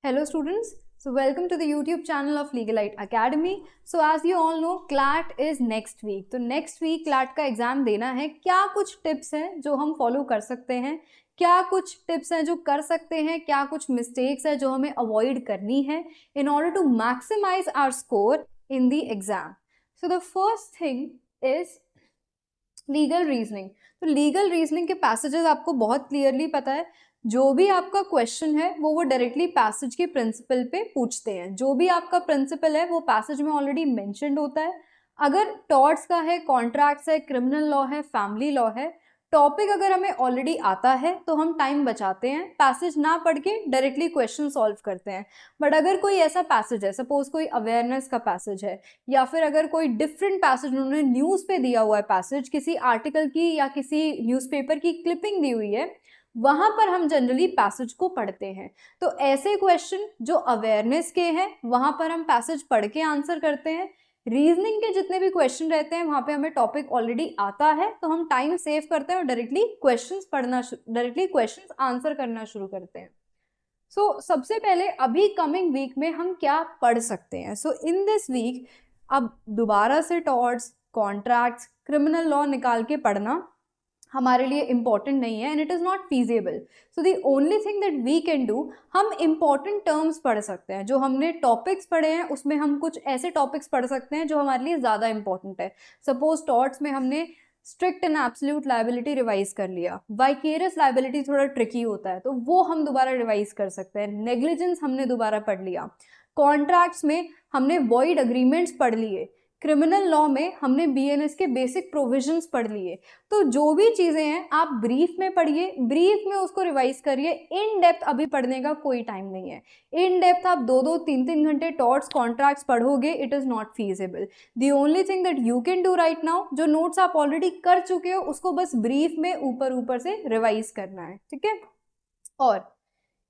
Hello students, so welcome to the YouTube channel of Legalite Academy. So as you all know, CLAT is next week. तो next week CLAT का exam देना है. क्या कुछ tips हैं जो हम फॉलो कर सकते हैं, क्या कुछ टिप्स हैं जो कर सकते हैं, क्या कुछ मिस्टेक्स है जो हमें अवॉइड करनी है in order to maximize our score in the exam. So the first thing is legal reasoning. तो लीगल रीजनिंग के पैसेजेस आपको बहुत क्लियरली पता है. जो भी आपका क्वेश्चन है वो डायरेक्टली पैसेज के प्रिंसिपल पे पूछते हैं. जो भी आपका प्रिंसिपल है वो पैसेज में ऑलरेडी मेंशन्ड होता है. अगर टॉर्ट्स का है, कॉन्ट्रैक्ट्स है, क्रिमिनल लॉ है, फैमिली लॉ है, टॉपिक अगर हमें ऑलरेडी आता है तो हम टाइम बचाते हैं, पैसेज ना पढ़ के डायरेक्टली क्वेश्चन सॉल्व करते हैं. बट अगर कोई ऐसा पैसेज है, सपोज कोई अवेयरनेस का पैसेज है, या फिर अगर कोई डिफरेंट पैसेज उन्होंने न्यूज़ पे दिया हुआ है, पैसेज किसी आर्टिकल की या किसी न्यूज़पेपर की क्लिपिंग दी हुई है, वहां पर हम जनरली पैसेज को पढ़ते हैं. तो ऐसे क्वेश्चन जो अवेयरनेस के हैं वहां पर हम पैसेज पढ़ के आंसर करते हैं. रीजनिंग के जितने भी क्वेश्चन रहते हैं वहां पे हमें टॉपिक ऑलरेडी आता है तो हम टाइम सेव करते हैं और डायरेक्टली क्वेश्चंस आंसर करना शुरू करते हैं. सो सबसे पहले अभी कमिंग वीक में हम क्या पढ़ सकते हैं. सो इन दिस वीक अब दोबारा से टॉर्ट्स, कॉन्ट्रैक्ट्स, क्रिमिनल लॉ निकाल के पढ़ना हमारे लिए इम्पॉर्टेंट नहीं है, and it is not feasible. So the only thing that we can do, हम इम्पॉर्टेंट टर्म्स पढ़ सकते हैं. जो हमने टॉपिक्स पढ़े हैं उसमें हम कुछ ऐसे टॉपिक्स पढ़ सकते हैं जो हमारे लिए ज़्यादा इंपॉर्टेंट है. सपोज टॉर्ट्स में हमने strict and absolute liability revise कर लिया, वाइकेरियस लायबिलिटी थोड़ा ट्रिकी होता है तो वो हम दोबारा रिवाइज कर सकते हैं. नेग्लिजेंस हमने दोबारा पढ़ लिया. कॉन्ट्रैक्ट्स में हमने वॉइड अग्रीमेंट्स पढ़ लिए. क्रिमिनल लॉ में हमने बीएनएस के बेसिक प्रोविजंस पढ़ लिए. तो जो भी चीज़ें हैं आप ब्रीफ में पढ़िए, ब्रीफ में उसको रिवाइज करिए. इन डेप्थ अभी पढ़ने का कोई टाइम नहीं है. इन डेप्थ आप 2-2, 3-3 घंटे टॉर्ट्स, कॉन्ट्रैक्ट्स पढ़ोगे, it is not feasible. The only thing that you can do right now, जो नोट्स आप ऑलरेडी कर चुके हो उसको बस ब्रीफ में ऊपर ऊपर से रिवाइज करना है. ठीक है. और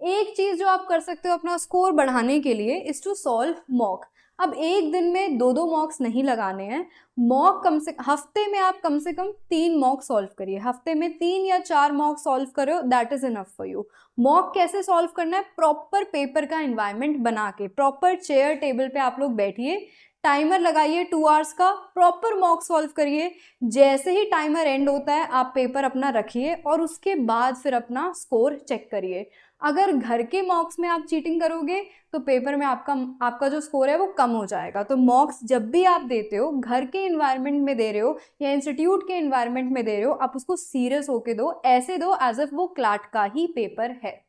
एक चीज़ जो आप कर सकते हो अपना स्कोर बढ़ाने के लिए इज टू सॉल्व मॉक. अब एक दिन में 2-2 मॉक्स नहीं लगाने हैं. मॉक हफ्ते में आप कम से कम 3 मॉक सॉल्व करिए. हफ्ते में 3 या 4 मॉक सॉल्व करो, that is enough for you. Mock कैसे सॉल्व करना है? प्रॉपर पेपर का एनवायरनमेंट बना के, प्रॉपर चेयर टेबल पे आप लोग बैठिए, टाइमर लगाइए 2 आवर्स का, प्रॉपर मॉक सॉल्व करिए. जैसे ही टाइमर एंड होता है आप पेपर अपना रखिए और उसके बाद फिर अपना स्कोर चेक करिए. अगर घर के मॉक्स में आप चीटिंग करोगे तो पेपर में आपका जो स्कोर है वो कम हो जाएगा. तो मॉक्स जब भी आप देते हो, घर के इन्वायरमेंट में दे रहे हो या इंस्टीट्यूट के इन्वायरमेंट में दे रहे हो, आप उसको सीरियस होके दो, ऐसे दो एज इफ वो क्लैट का ही पेपर है.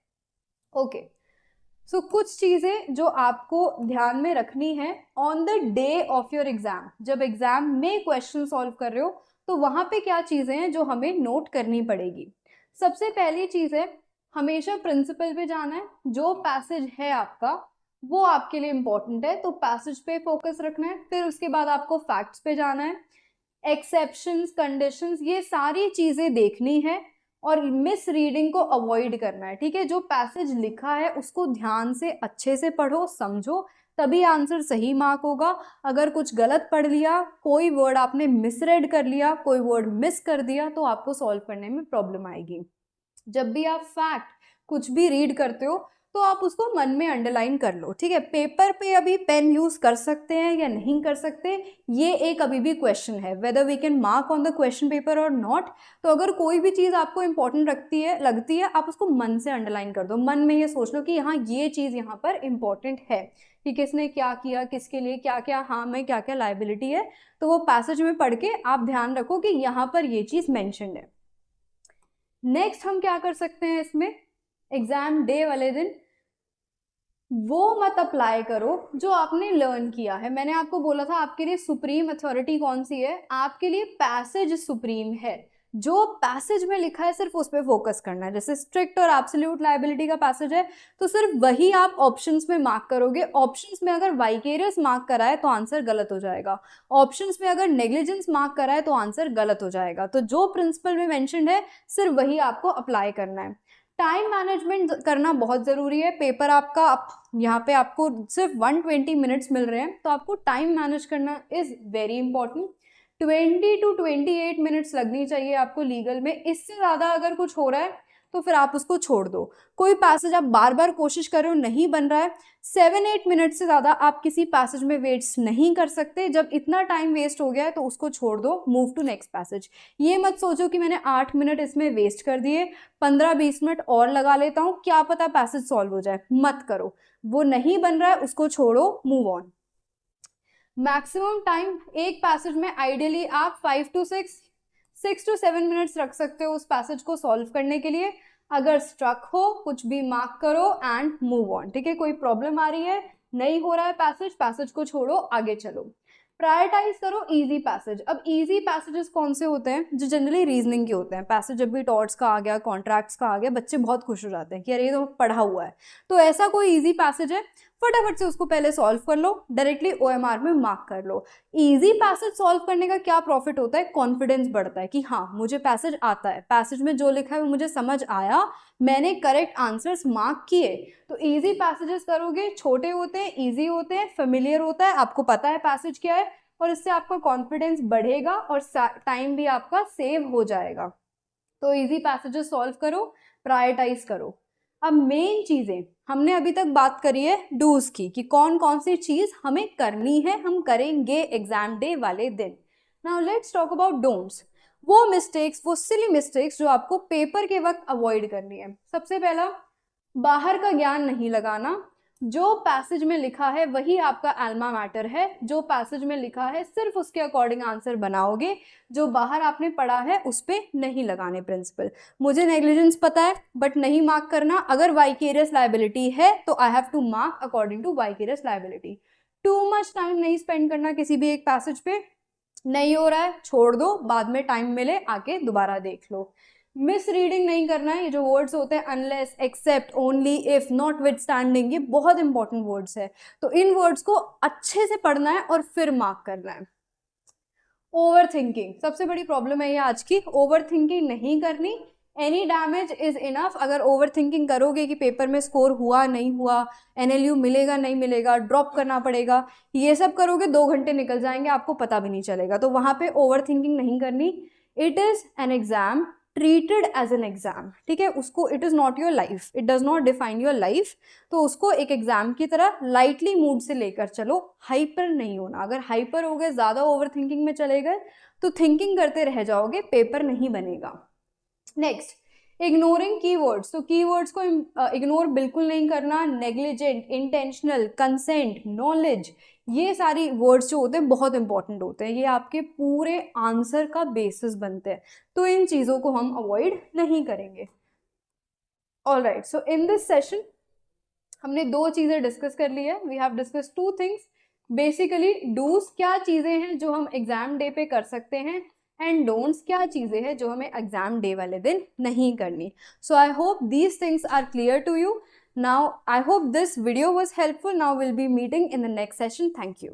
ओके. सो कुछ चीज़ें जो आपको ध्यान में रखनी है on the day of your exam. जब एग्जाम में क्वेश्चन सॉल्व कर रहे हो तो वहाँ पे क्या चीज़ें हैं जो हमें नोट करनी पड़ेगी. सबसे पहली चीज़ है, हमेशा प्रिंसिपल पे जाना है. जो पैसेज है आपका वो आपके लिए इम्पोर्टेंट है तो पैसेज पे फोकस रखना है. फिर उसके बाद आपको फैक्ट्स पे जाना है, एक्सेप्शंस, कंडीशंस, ये सारी चीज़ें देखनी है और मिस रीडिंग को अवॉइड करना है. ठीक है. जो पैसेज लिखा है उसको ध्यान से अच्छे से पढ़ो, समझो, तभी आंसर सही मार्क होगा. अगर कुछ गलत पढ़ लिया, कोई वर्ड आपने मिसरेड कर लिया, कोई वर्ड मिस कर दिया तो आपको सॉल्व करने में प्रॉब्लम आएगी. जब भी आप फैक्ट कुछ भी रीड करते हो तो आप उसको मन में अंडरलाइन कर लो. ठीक है. पेपर पे अभी पेन यूज़ कर सकते हैं या नहीं कर सकते, ये एक अभी भी क्वेश्चन है, whether we can mark on the question paper or not. तो अगर कोई भी चीज़ आपको इंपॉर्टेंट लगती है आप उसको मन से अंडरलाइन कर दो. मन में ये सोच लो कि हाँ ये चीज़ यहाँ पर इंपॉर्टेंट है, कि किसने क्या किया, किसके लिए क्या क्या हाँ में क्या क्या लायबिलिटी है. तो वो पैसेज में पढ़ के आप ध्यान रखो कि यहाँ पर ये चीज़ मैंशन्ड है. नेक्स्ट हम क्या कर सकते हैं इसमें, एग्जाम डे वाले दिन वो मत अप्लाई करो जो आपने लर्न किया है. मैंने आपको बोला था आपके लिए सुप्रीम अथॉरिटी कौन सी है, आपके लिए पैसेज सुप्रीम है. जो पैसेज में लिखा है सिर्फ उस पर फोकस करना है. जैसे स्ट्रिक्ट और एब्सोल्यूट लायबिलिटी का पैसेज है तो सिर्फ वही आप ऑप्शंस में मार्क करोगे. ऑप्शंस में अगर वाइकेरियस मार्क करा है तो आंसर गलत हो जाएगा. ऑप्शंस में अगर नेग्लिजेंस मार्क करा है तो आंसर गलत हो जाएगा. तो जो प्रिंसिपल में मेंशन्ड है सिर्फ वही आपको अप्लाई करना है. टाइम मैनेजमेंट करना बहुत ज़रूरी है. पेपर आपका यहाँ पे आपको सिर्फ 120 मिनट्स मिल रहे हैं तो आपको टाइम मैनेज करना is very important. 20 to 28 minutes लगनी चाहिए आपको लीगल में. इससे ज़्यादा अगर कुछ हो रहा है तो फिर आप उसको छोड़ दो। कोई पैसेज आप बार बार कोशिश कर रहे हो, नहीं बन रहा है, 7-8 मिनट से ज़्यादा आप किसी पैसेज में वेस्ट नहीं कर सकते। जब इतना टाइम वेस्ट हो गया है तो उसको छोड़ दो, मूव टू नेक्स्ट पैसेज। ये मत सोचो कि मैंने 8 मिनट इसमें वेस्ट कर दिए, 15-20 मिनट और लगा लेता हूँ, क्या पता पैसेज सॉल्व हो जाए। मत करो, वो नहीं बन रहा है उसको छोड़ो, मूव ऑन। मैक्सिमम टाइम एक पैसेज में आइडियली आप 6 to 7 मिनट्स रख सकते हो उस पैसेज को सॉल्व करने के लिए। अगर स्ट्रक हो, कुछ भी मार्क करो एंड मूव ऑन। ठीक है, कोई प्रॉब्लम आ रही है, नहीं हो रहा है पैसेज को छोड़ो, आगे चलो। प्रायोरिटाइज करो इजी पैसेज। अब इजी पैसेजेस कौन से होते हैं? जो जनरली रीजनिंग के होते हैं। पैसेज जब भी टॉर्ट्स का आ गया, कॉन्ट्रैक्ट्स का आ गया, बच्चे बहुत खुश हो जाते हैं कि अरे ये तो पढ़ा हुआ है। तो ऐसा कोई इजी पैसेज है, फटाफट से उसको पहले सॉल्व कर लो, डायरेक्टली OMR में मार्क कर लो। इजी पैसेज सॉल्व करने का क्या प्रॉफिट होता है? कॉन्फिडेंस बढ़ता है कि हाँ मुझे पैसेज आता है, पैसेज में जो लिखा है वो मुझे समझ आया, मैंने करेक्ट आंसर्स मार्क किए। तो इजी पैसेजेस करोगे, छोटे होते हैं, इजी होते हैं, फेमिलियर होता है, आपको पता है पैसेज क्या है, और इससे आपका कॉन्फिडेंस बढ़ेगा और टाइम भी आपका सेव हो जाएगा। तो इजी पैसेजेस सॉल्व करो, प्रायोरिटाइज करो। अब मेन चीजें हमने अभी तक बात करी है डूज की, कि कौन कौन सी चीज हमें करनी है, हम करेंगे एग्जाम डे वाले दिन। Now let's talk about don'ts. वो मिस्टेक्स, वो सिली मिस्टेक्स जो आपको पेपर के वक्त अवॉइड करनी है। सबसे पहला, बाहर का ज्ञान नहीं लगाना। जो पैसेज में लिखा है वही आपका एल्मा मैटर है। जो पैसेज में लिखा है सिर्फ उसके अकॉर्डिंग आंसर बनाओगे, जो बाहर आपने पढ़ा है उस पर नहीं लगाने प्रिंसिपल। मुझे नेग्लिजेंस पता है बट नहीं मार्क करना। अगर वाइकेरियस लाइबिलिटी है तो I have to mark according to vicarious liability. Too much time नहीं स्पेंड करना किसी भी एक पैसेज पे। नहीं हो रहा है छोड़ दो, बाद में टाइम मिले आके दोबारा देख लो। मिस रीडिंग नहीं करना है। ये जो वर्ड्स होते हैं unless, except, only, if, notwithstanding, ये बहुत इंपॉर्टेंट वर्ड्स है। तो इन वर्ड्स को अच्छे से पढ़ना है और फिर मार्क करना है। ओवर थिंकिंग सबसे बड़ी प्रॉब्लम है ये आज की। ओवर थिंकिंग नहीं करनी। Any damage is enough. अगर ओवर थिंकिंग करोगे कि पेपर में स्कोर हुआ नहीं हुआ, NLU मिलेगा नहीं मिलेगा, ड्रॉप करना पड़ेगा, ये सब करोगे 2 घंटे निकल जाएंगे, आपको पता भी नहीं चलेगा। तो वहां पे ओवर थिंकिंग नहीं करनी। It is an exam, treated as an exam. ठीक है, उसको, it is not your life, it does not define your life. तो उसको एक एग्जाम की तरह लाइटली मूड से लेकर चलो, हाइपर नहीं होना। अगर हाइपर हो गए, ज्यादा ओवर थिंकिंग में चले गए, तो थिंकिंग करते रह जाओगे, पेपर नहीं बनेगा। Next, ignoring keywords. तो कीवर्ड्स को इग्नोर बिल्कुल नहीं करना। नेग्लिजेंट, इंटेंशनल, कंसेंट, नॉलेज, ये सारी वर्ड्स जो होते हैं बहुत इंपॉर्टेंट होते हैं। ये आपके पूरे आंसर का बेसिस बनते हैं। तो इन चीज़ों को हम अवॉइड नहीं करेंगे। Alright, so in this session हमने 2 चीज़ें डिस्कस कर ली है। We have discuss 2 things. Basically do's क्या चीज़ें हैं जो हम एग्जाम डे पे कर सकते हैं, एंड डोंट्स क्या चीज़ें हैं जो हमें एग्जाम डे वाले दिन नहीं करनी। So I hope these things are clear to you. Now, I hope this video was helpful. Now we'll be meeting in the next session. Thank you.